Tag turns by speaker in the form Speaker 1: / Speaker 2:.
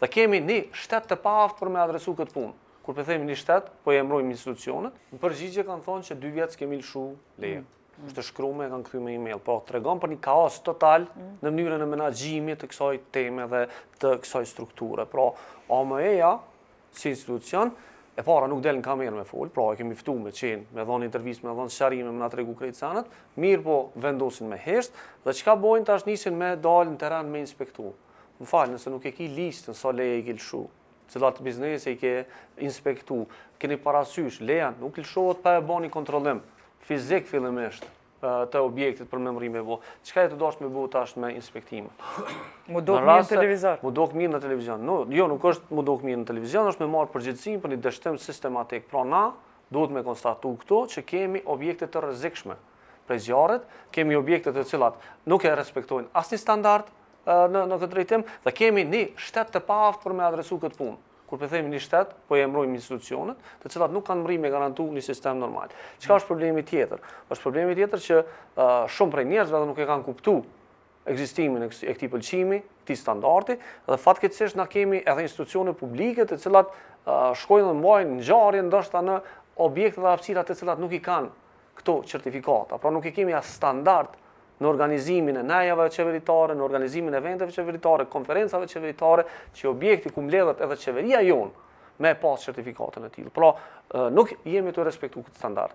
Speaker 1: Dhe kemi një shtet të paaft për me adresu këtë punë. Kur për themi një shtet, po e emrojmë institucionet, në përgjigje kanë thonë që 2 vjet s'kemi lëshu leje. Është shkruar, kanë kthyr me email, po tregon për një kaos total në mënyrën e menaxhimit të kësaj teme dhe të kësaj strukture. Pra, AME-ja si institucion e para nuk del në kamerë me fol, pra e kemi ftuar me qenë, me dhënë intervistë, me dhënë sqarime, me na tregu krejt sanët, mirë po vendosin me hesht, dhe çka bojnë tash nisin me dalë në terren me inspektu. Më falë, nëse nuk e ki listën sa leje i ke lëshu, cilat biznese i ke inspektu, keni parasysh, leja nuk lëshohet pa e bani kontrollim fizik fillimisht të objektit për me mrime bo. Çka e të dosh me bo tash me inspektime?
Speaker 2: Mu dok mirë në televizor.
Speaker 1: Mu dok mirë në televizion. Jo, nuk është mu dok mirë në televizion, është me marrë përgjegjësinë për një dështim sistematik. Pra na duhet me konstatu këto që kemi objekte të rrezikshme prej zjarrit, kemi objekte të cilat nuk e respektojnë asnjë standard në këtë drejtim dhe kemi një shtet të paaft për me adresu këtë punë. Kur për themi një shtet, po e emrojmë institucionet, të cilat nuk kanë mri me garantu një sistem normal. Çka është problemi tjetër? Është problemi tjetër që shumë prej njerëzve edhe nuk e kanë kuptu ekzistimin e këtij pëlqimi, këtij standardi, dhe fatkeqësisht na kemi edhe institucione publike të cilat shkojnë dhe mbajnë ngjarje ndoshta në objekte dhe hapësira të cilat nuk i kanë këto certifikata, pra nuk i kemi as standard në organizimin e nejave qeveritare, në organizimin e eventeve qeveritare, konferencave qeveritare, që objekti ku mbledhet edhe qeveria jonë me pas certifikatën e tillë. Pra, nuk jemi të respektu këtë standard.